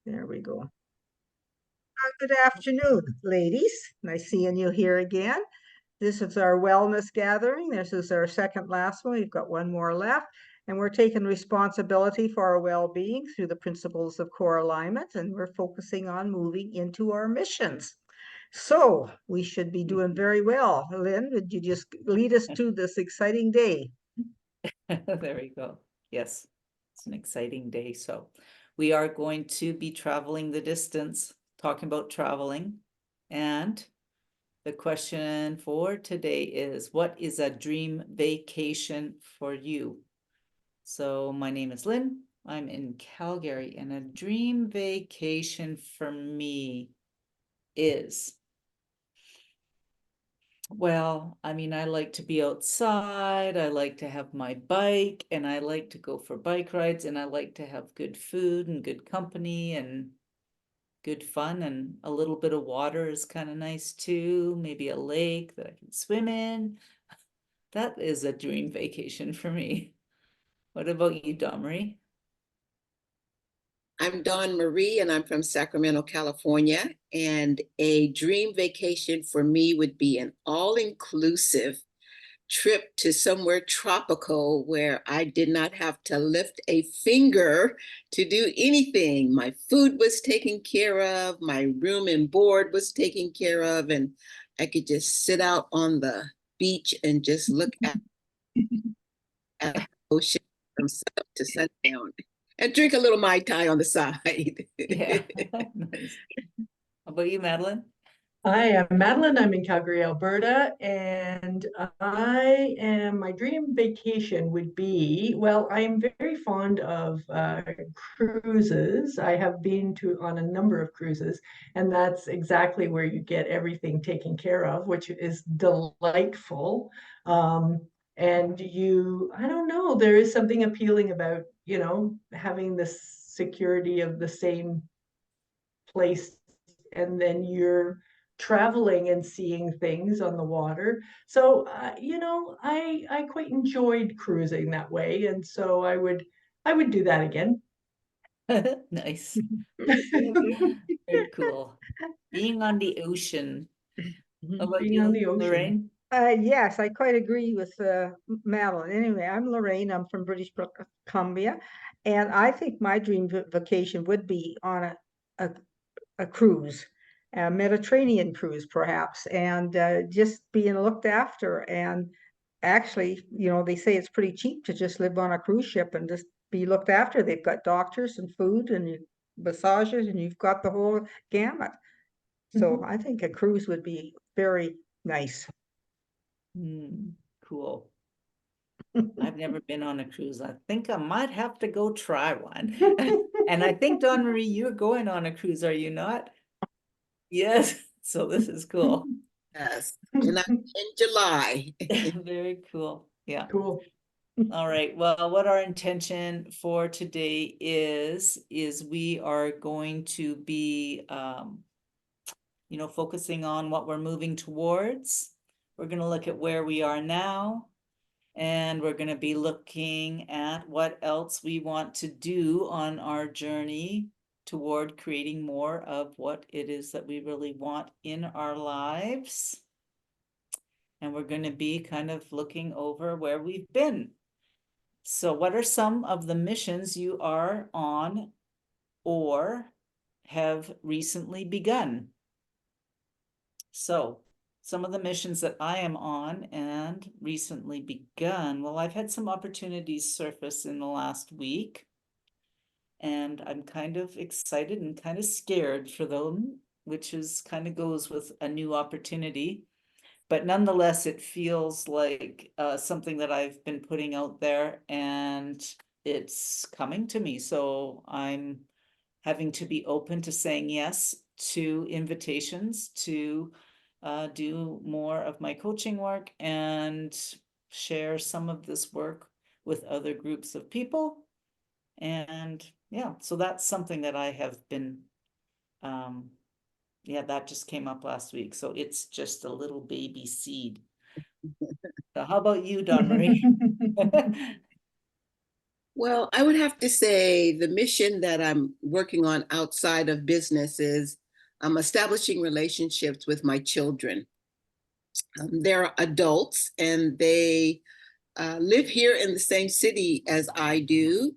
There we go. Good afternoon, ladies. Nice seeing you here again. This is our wellness gathering. This is our second last one. We've got one more left, and we're taking responsibility for our well-being through the principles of core alignment, and we're focusing on moving into our missions. So we should be doing very well. Lynne, would you just lead us to this exciting day? There we go. Yes, it's an exciting day. So we are going to be traveling the distance, talking about traveling. And the question for today is, what is a dream vacation for you? So my name is Lynne. I'm in Calgary, and a dream vacation for me is, well, I mean, I like to be outside. I like to have my bike, and I like to go for bike rides, and I like to have good food and good company and good fun, and a little bit of water is kind of nice too. Maybe a lake that I can swim in. That is a dream vacation for me. What about you, Domri? I'm Dawn Marie, and I'm from Sacramento, California. And a dream vacation for me would be an all-inclusive trip to somewhere tropical where I did not have to lift a finger to do anything. My food was taken care of, my room and board was taken care of, and I could just sit out on the beach and just look at the ocean from sun up to sundown and drink a little Mai Tai on the side. Yeah, nice. How about you, Madeline? Hi, I'm Madeline. I'm in Calgary, Alberta, and my dream vacation would be, well, I'm very fond of cruises. I have been on a number of cruises, and that's exactly where you get everything taken care of, which is delightful. And I don't know, there is something appealing about, having the security of the same place, and then you're traveling and seeing things on the water. So I quite enjoyed cruising that way, and so I would do that again. Nice. Very cool. Being on the ocean. How about Being on you, the ocean. Lorraine? Yes, I quite agree with Madeline. Anyway, I'm Lorraine. I'm from Columbia, and I think my dream vacation would be on a, a cruise, a Mediterranean cruise, perhaps, and just being looked after. And actually, they say it's pretty cheap to just live on a cruise ship and just be looked after. They've got doctors and food and massages, and you've got the whole gamut. So I think a cruise would be very nice. Cool. I've never been on a cruise. I think I might have to go try one. And I think, Dawn Marie, you're going on a cruise, are you not? Yes. So this is cool. Yes, and I'm in July. Very cool. Yeah. Cool. All right. Well, what our intention for today is we are going to be, focusing on what we're moving towards. We're going to look at where we are now, and we're going to be looking at what else we want to do on our journey toward creating more of what it is that we really want in our lives. And we're going to be kind of looking over where we've been. So what are some of the missions you are on or have recently begun? So some of the missions that I am on and recently begun, well, I've had some opportunities surface in the last week, and I'm kind of excited and kind of scared for them, which is kind of goes with a new opportunity. But nonetheless, it feels like something that I've been putting out there, and it's coming to me. So I'm having to be open to saying yes to invitations to do more of my coaching work and share some of this work with other groups of people. And yeah, so that's something that I have been, yeah, that just came up last week. So it's just a little baby seed. So how about you, Dawn Marie? Well, I would have to say the mission that I'm working on outside of business is I'm establishing relationships with my children. They're adults and they live here in the same city as I do,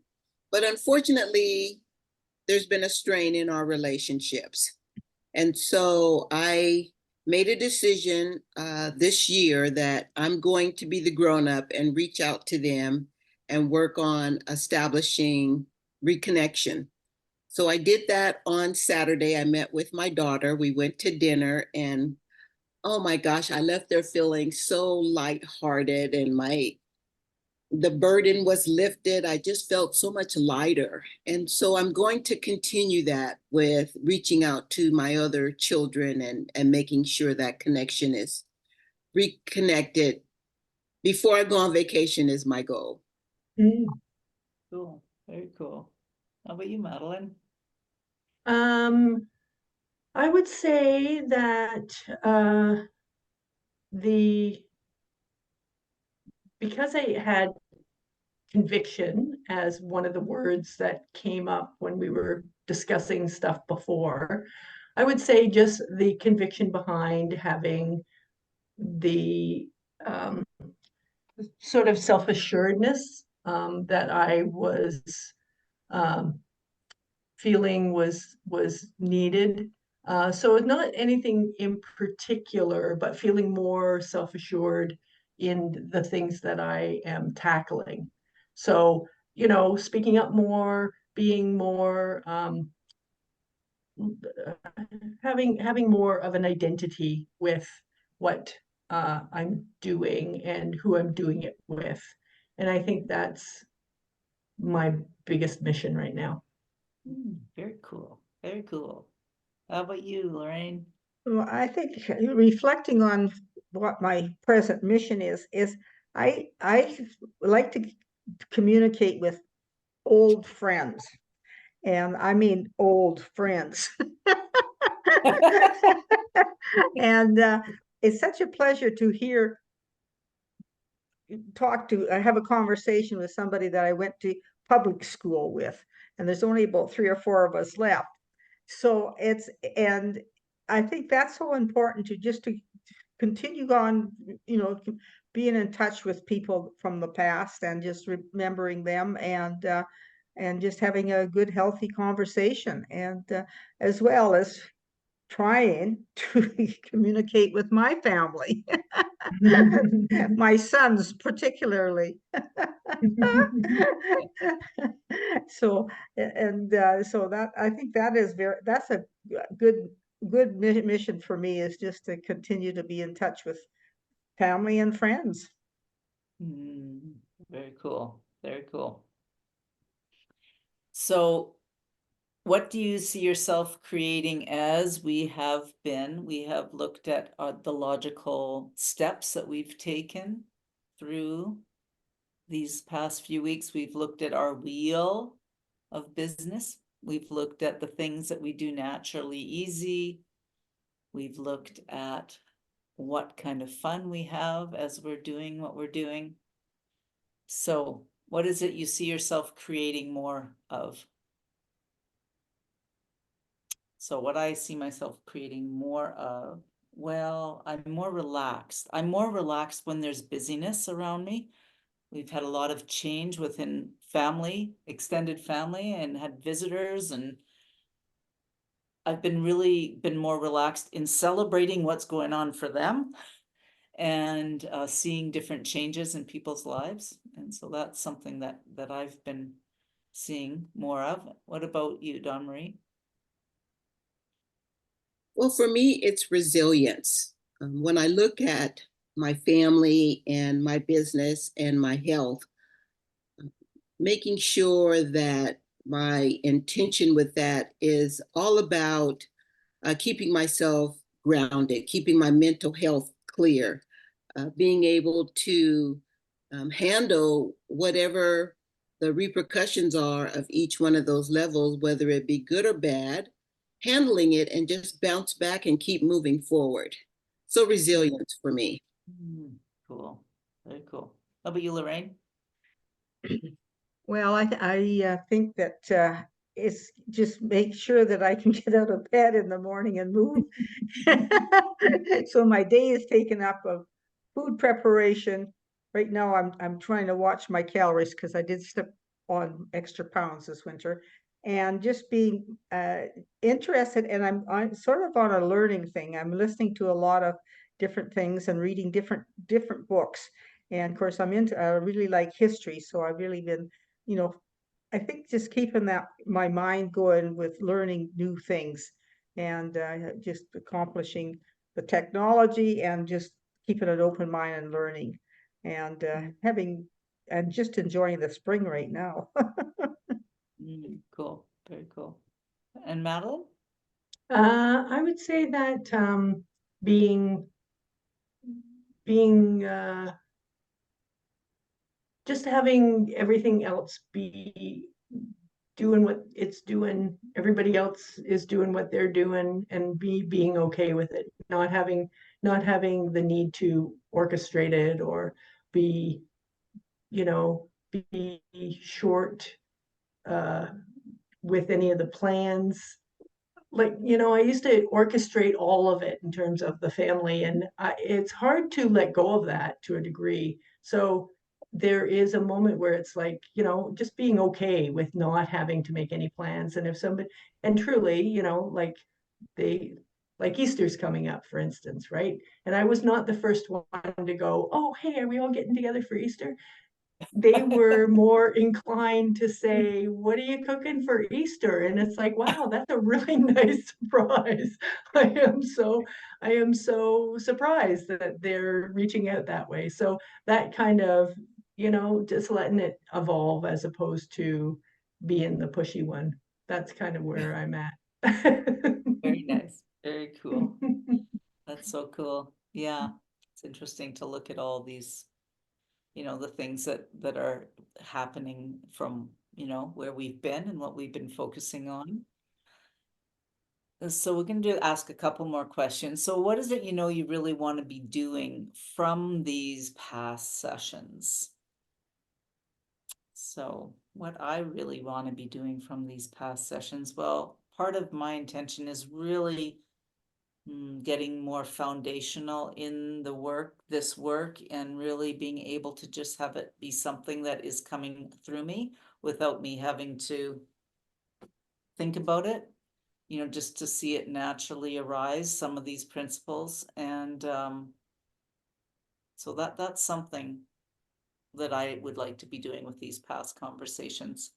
but unfortunately, there's been a strain in our relationships. And so I made a decision this year that I'm going to be the grown up and reach out to them and work on establishing reconnection. So I did that on Saturday. I met with my daughter. We went to dinner and oh my gosh, I left there feeling so lighthearted and the burden was lifted. I just felt so much lighter. And so I'm going to continue that with reaching out to my other children and making sure that connection is reconnected before I go on vacation is my goal. Mm. Cool, very cool. How about you, Madeline? I would say that the because I had conviction as one of the words that came up when we were discussing stuff before, I would say just the conviction behind having the sort of self-assuredness that I was um, feeling was needed. So it's not anything in particular, but feeling more self-assured in the things that I am tackling. So, speaking up more, being more, having more of an identity with what I'm doing and who I'm doing it with. And I think that's my biggest mission right now. Very cool, very cool. How about you, Lorraine? Well, I think reflecting on what my present mission is I like to communicate with old friends, and I mean old friends. And it's such a pleasure to have a conversation with somebody that I went to public school with, and there's only about 3 or 4 of us left. So and I think that's so important to continue on, being in touch with people from the past and just remembering them and just having a good, healthy conversation, and as well as trying to communicate with my family, my sons particularly. So, so that, I think that's a good mission for me, is just to continue to be in touch with family and friends. Very cool, very cool. So what do you see yourself creating as we have looked at the logical steps that we've taken through these past few weeks. We've looked at our wheel of business. We've looked at the things that we do naturally easy. We've looked at what kind of fun we have as we're doing what we're doing. So what is it you see yourself creating more of? So what I see myself creating more of, well, I'm more relaxed. I'm more relaxed when there's busyness around me. We've had a lot of change within family, extended family, and had visitors, and I've been more relaxed in celebrating what's going on for them and seeing different changes in people's lives. And so that's something that I've been seeing more of. What about you, Dawn Marie? Well, for me, it's resilience. When I look at my family and my business and my health, making sure that my intention with that is all about keeping myself grounded, keeping my mental health clear, being able to handle whatever the repercussions are of each one of those levels, whether it be good or bad, handling it and just bounce back and keep moving forward. So resilience for me. Cool, very cool. How about you, Lorraine? Well, I think that it's just make sure that I can get out of bed in the morning and move. So my day is taken up of food preparation. Right now, I'm trying to watch my calories because I did step on extra pounds this winter, and just being interested. And I'm sort of on a learning thing. I'm listening to a lot of different things and reading different books. And of course, I really like history, so I've really been, you know, I think just keeping my mind going with learning new things and just accomplishing the technology and just keeping an open mind and learning and and just enjoying the spring right now. Cool, very cool. And Madeline? I would say that being being just having everything else be doing what it's doing, everybody else is doing what they're doing, and being okay with it, not having the need to orchestrate it or be, you know, be short uh, with any of the plans. Like, I used to orchestrate all of it in terms of the family, and it's hard to let go of that to a degree. So there is a moment where it's like, just being okay with not having to make any plans. And if somebody, and truly, like they, like Easter's coming up, for instance, right? And I was not the first one to go, oh, hey, are we all getting together for Easter? They were more inclined to say, what are you cooking for Easter? And it's like, wow, that's a really nice surprise. I am so surprised that they're reaching out that way. So that kind of, just letting it evolve as opposed to being the pushy one. That's kind of where I'm at. Very nice, very cool. That's so cool. Yeah, it's interesting to look at all these, the things that are happening from, where we've been and what we've been focusing on. So we're going to ask a couple more questions. So what is it you really want to be doing from these past sessions? So what I really want to be doing from these past sessions, well, part of my intention is really getting more foundational in this work, and really being able to just have it be something that is coming through me without me having to think about it, just to see it naturally arise, some of these principles. And so that's something that I would like to be doing with these past conversations,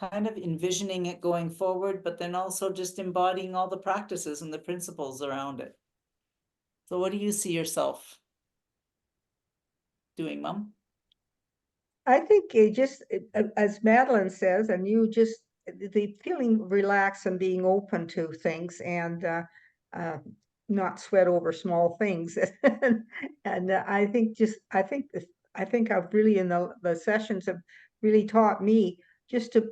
kind of envisioning it going forward, but then also just embodying all the practices and the principles around it. So what do you see yourself doing, Mom? I think as Madeline says, and you just the feeling relaxed and being open to things and uh, not sweat over small things. And I think I've really in the sessions have really taught me just to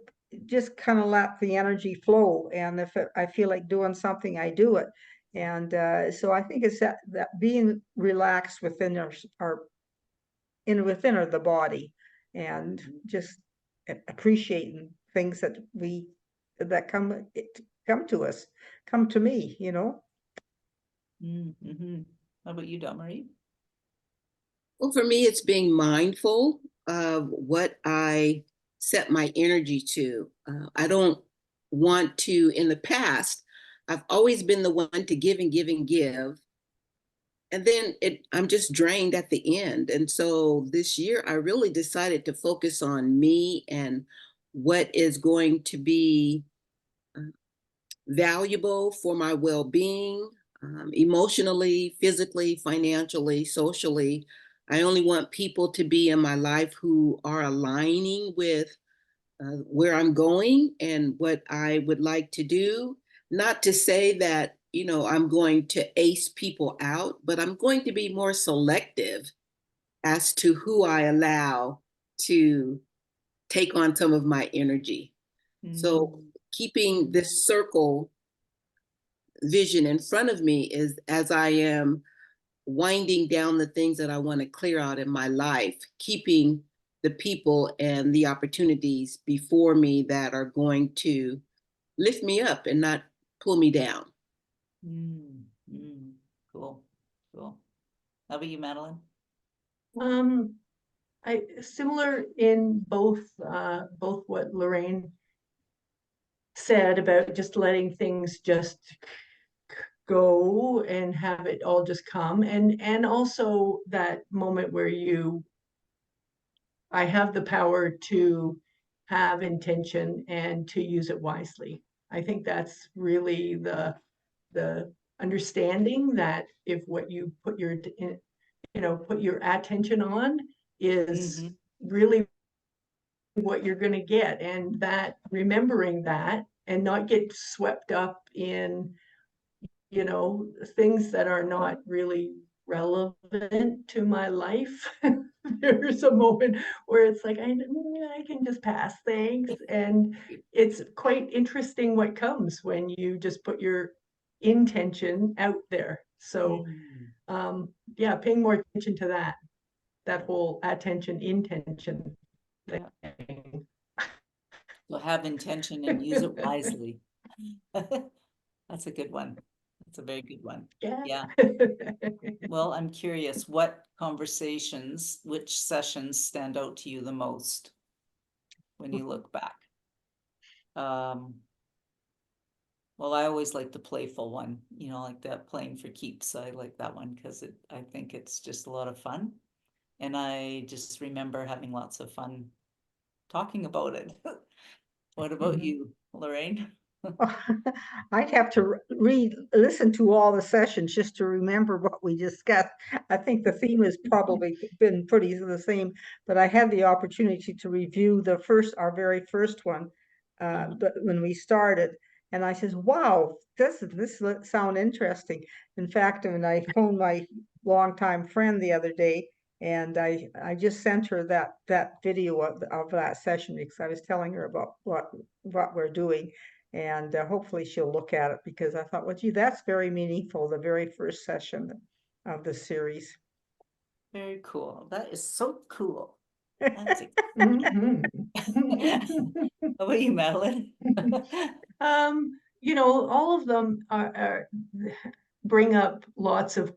just kind of let the energy flow. And I feel like doing something, I do it. And so I think it's that being relaxed within within the body and just appreciating things that come to us, come to me, Mm-hmm. How about you, Marie? Well, for me, it's being mindful of what I set my energy to. I don't want to, in the past, I've always been the one to give and give and give. And then I'm just drained at the end. And so this year, I really decided to focus on me and what is going to be valuable for my well-being, emotionally, physically, financially, socially. I only want people to be in my life who are aligning with where I'm going and what I would like to do. Not to say that, I'm going to ace people out, but I'm going to be more selective as to who I allow to take on some of my energy. So keeping this circle vision in front of me is, as I am winding down the things that I want to clear out in my life, keeping the people and the opportunities before me that are going to lift me up and not pull me down. Cool, cool. How about you, Madeline? Similar in both what Lorraine said about just letting things just go and have it all just come, and also that moment where I have the power to have intention and to use it wisely. I think that's really the understanding that if what you put your attention on is really what you're going to get, and that remembering that and not get swept up in things that are not really relevant to my life. There's a moment where it's like, I can just pass things. And it's quite interesting what comes when you just put your intention out there. So, yeah, paying more attention to that whole attention intention thing. So have intention and use it wisely. That's a good one. That's a very good one. Yeah. Well, I'm curious, what conversations, which sessions stand out to you the most when you look back? Well, I always like the playful one, like that playing for keeps. I like that one because I think it's just a lot of fun. And I just remember having lots of fun talking about it. What about you, Lorraine? I'd have to listen to all the sessions just to remember what we discussed. I think the theme has probably been pretty the same, but I had the opportunity to review our very first one, but when we started, and I says, "Wow, this sound interesting." In fact, when I phoned my longtime friend the other day, and I just sent her that video of that session because I was telling her about what we're doing. And hopefully she'll look at it because I thought, well, gee, that's very meaningful, the very first session of the series. Very cool. That is so cool. That's Mhm. How about you, Madeline? All of them bring up lots of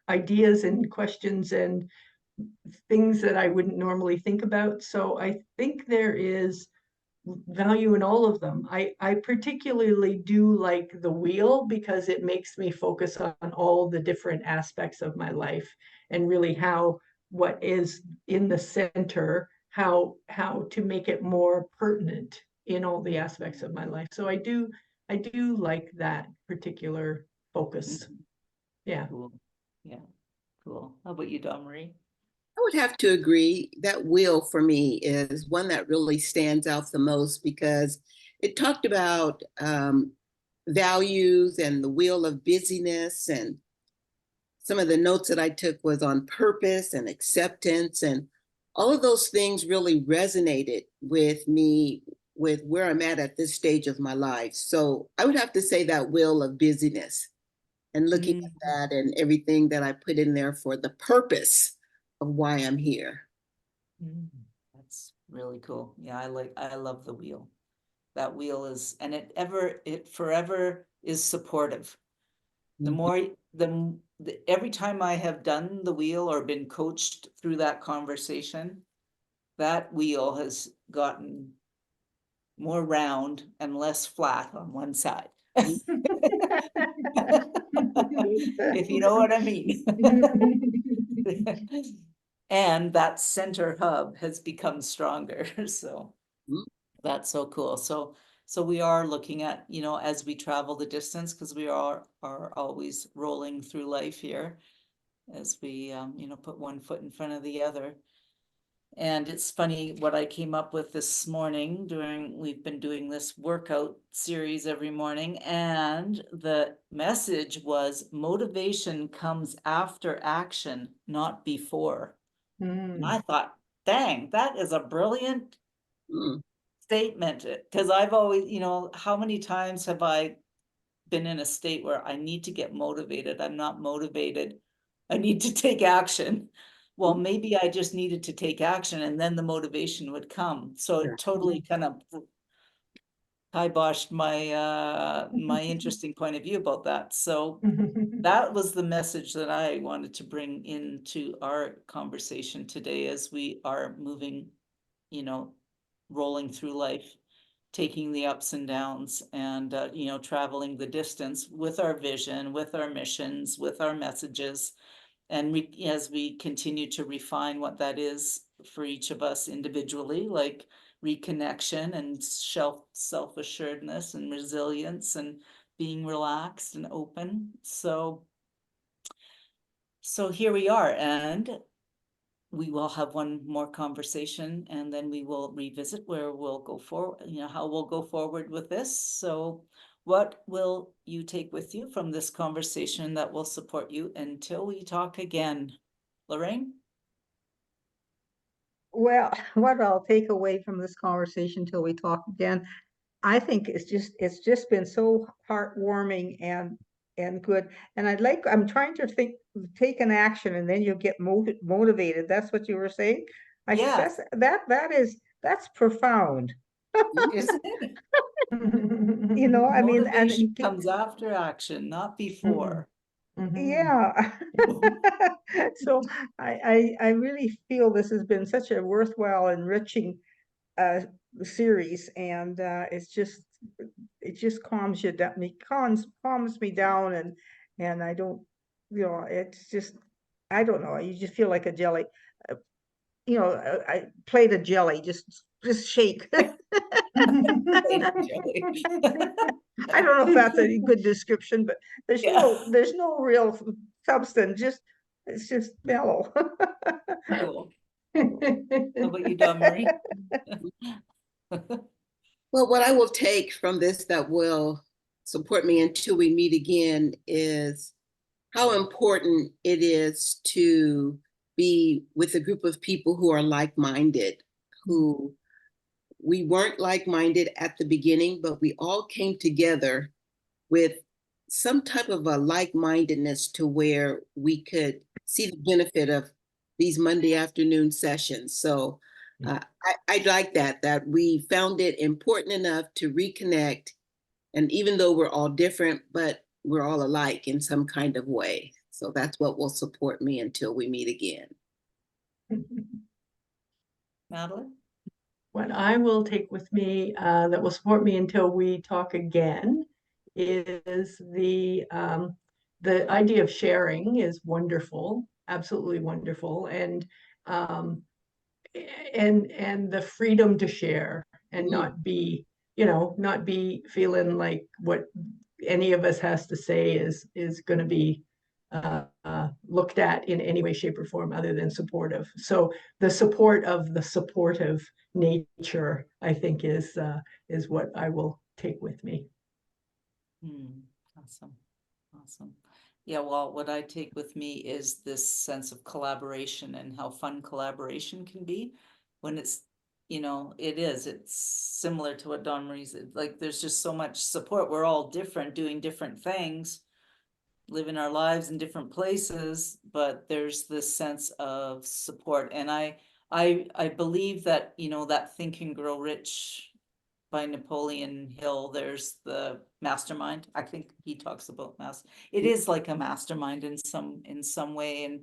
ideas and questions and things that I wouldn't normally think about. So I think there is value in all of them. I particularly do like the wheel because it makes me focus on all the different aspects of my life and really what is in the center, how to make it more pertinent in all the aspects of my life. So I do like that particular focus. Yeah. Cool. Yeah, cool. How about you, Dawn Marie? I would have to agree that wheel for me is one that really stands out the most because it talked about values and the wheel of busyness, and some of the notes that I took was on purpose and acceptance, and all of those things really resonated with me with where I'm at this stage of my life. So I would have to say that wheel of busyness and looking at that and everything that I put in there for the purpose of why I'm here. That's really cool. Yeah, I love the wheel. That wheel is, and it forever is supportive. The more, every time I have done the wheel or been coached through that conversation, that wheel has gotten more round and less flat on one side. If you know what I mean. And that center hub has become stronger. So that's so cool. So we are looking at, as we travel the distance, because we are always rolling through life here as we, put one foot in front of the other. And it's funny what I came up with this morning we've been doing this workout series every morning, and the message was motivation comes after action, not before. And I thought, dang, that is a brilliant statement, because I've always, how many times have I been in a state where I need to get motivated? I'm not motivated. I need to take action. well, maybe I just needed to take action and then the motivation would come. So Sure. it totally kind of kiboshed my interesting point of view about that. So that was the message that I wanted to bring into our conversation today as we are moving, rolling through life, taking the ups and downs and, traveling the distance with our vision, with our missions, with our messages. And as we continue to refine what that is for each of us individually, like reconnection and self-assuredness and resilience and being relaxed and open. So here we are, and we will have one more conversation and then we will revisit where we'll go forward, how we'll go forward with this. So what will you take with you from this conversation that will support you until we talk again? Lorraine? Well, what I'll take away from this conversation till we talk again, I think it's just been so heartwarming and good. And I'm trying to think, take an action and then you'll get motivated. That's what you were saying? I think Yeah. that's profound. Isn't it? I mean, Motivation comes after action, not before. yeah. So I really feel this has been such a worthwhile, enriching series, and it just calms you down. It calms me down, and I don't, it's just, I don't know. You just feel like a jelly, uh, I plate of jelly, just shake. I don't know if that's a good description, but Yeah. there's no real substance. It's just mellow. Cool. How about you, Dawn Marie? Well, what I will take from this that will support me until we meet again is how important it is to be with a group of people who are like-minded, who we weren't like-minded at the beginning, but we all came together with some type of a like-mindedness to where we could see the benefit of these Monday afternoon sessions. So I like that we found it important enough to reconnect. And even though we're all different, but we're all alike in some kind of way. So that's what will support me until we meet again. Madeline? What I will take with me that will support me until we talk again is the idea of sharing is wonderful, absolutely wonderful, and the freedom to share and not be feeling like what any of us has to say is going to be looked at in any way, shape, or form other than supportive. So the support of the supportive nature, I think, is what I will take with me. Awesome. Yeah, well, what I take with me is this sense of collaboration and how fun collaboration can be when it's, it's similar to what Dawn Marie's, like, there's just so much support. We're all different, doing different things, living our lives in different places, but there's this sense of support. And I believe that, that Think and Grow Rich by Napoleon Hill, there's the mastermind. I think he talks about it is like a mastermind in some way,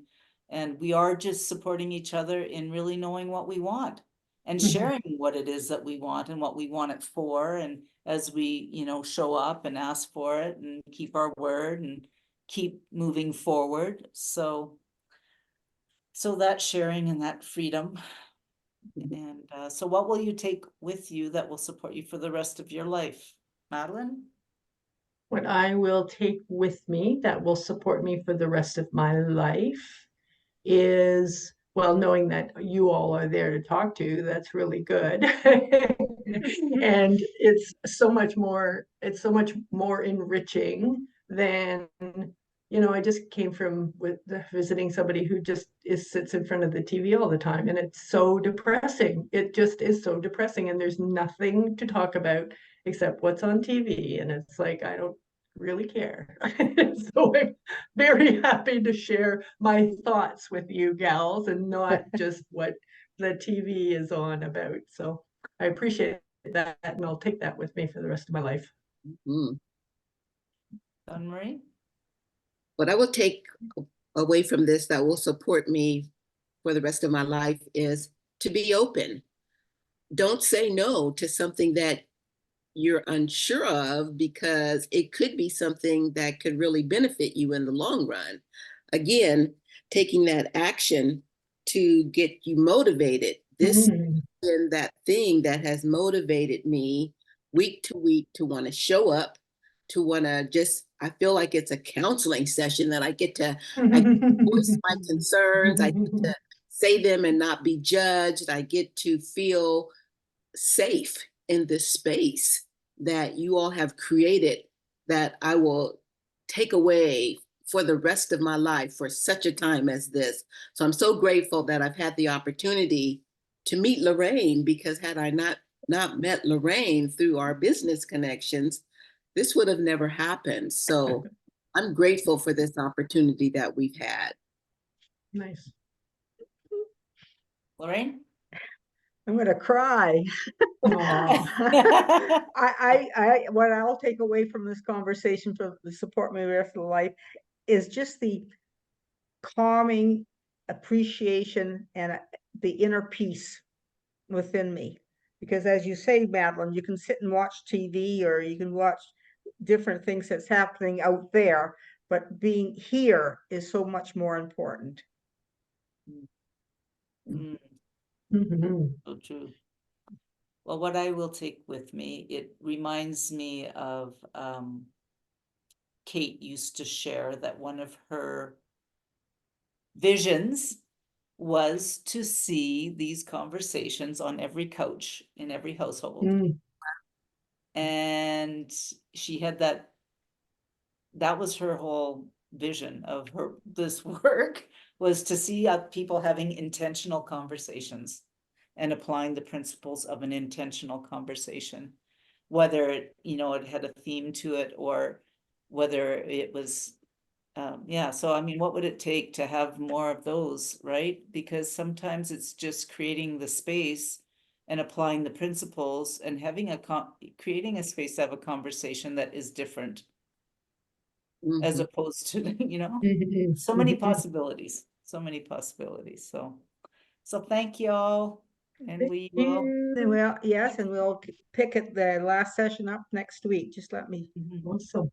and we are just supporting each other in really knowing what we want and sharing what it is that we want and what we want it for, and as we show up and ask for it and keep our word and keep moving forward. So that sharing and that freedom. And so what will you take with you that will support you for the rest of your life? Madeline? What I will take with me that will support me for the rest of my life is, well, knowing that you all are there to talk to, that's really good. And it's so much more enriching than, I just came from visiting somebody who just sits in front of the TV all the time, and it's so depressing. It just is so depressing, and there's nothing to talk about except what's on TV. And it's like, really care. So I'm very happy to share my thoughts with you gals and not just what the TV is on about. So I appreciate that, and I'll take that with me for the rest of my life. Mm. Anne Marie? What I will take away from this that will support me for the rest of my life is to be open. Don't say no to something that you're unsure of, because it could be something that could really benefit you in the long run. Again, taking that action to get you motivated. This Mm. is that thing that has motivated me week to week to want to show up, to want to just, I feel like it's a counseling session that I get to voice my concerns. I get to say them and not be judged. I get to feel safe in this space that you all have created, that I will take away for the rest of my life for such a time as this. So I'm so grateful that I've had the opportunity to meet Lorraine, because had I not met Lorraine through our business connections, this would have never happened. So I'm grateful for this opportunity that we've had. Nice. Lorraine? I'm gonna cry. Aw. What I'll take away from this conversation for the support me the rest of the life is just the calming appreciation and the inner peace within me. Because as you say, Madeline, you can sit and watch TV or you can watch different things that's happening out there, but being here is so much more important. Mm, Mhm. so true. Well, what I will take with me, it reminds me of Kate used to share that one of her visions was to see these conversations on every couch in every household. Mm. And she had that was her whole vision of her this work, was to see people having intentional conversations and applying the principles of an intentional conversation, whether it, it had a theme to it or whether it was yeah. So I mean, what would it take to have more of those, right? Because sometimes it's just creating the space and applying the principles and having creating a space to have a conversation that is different, as Mhm. opposed to, Mhm. so many Mhm. possibilities, so thank you all, and we will. And well, yes, and we'll pick at the last session up next week. Just let me Mhm. Awesome.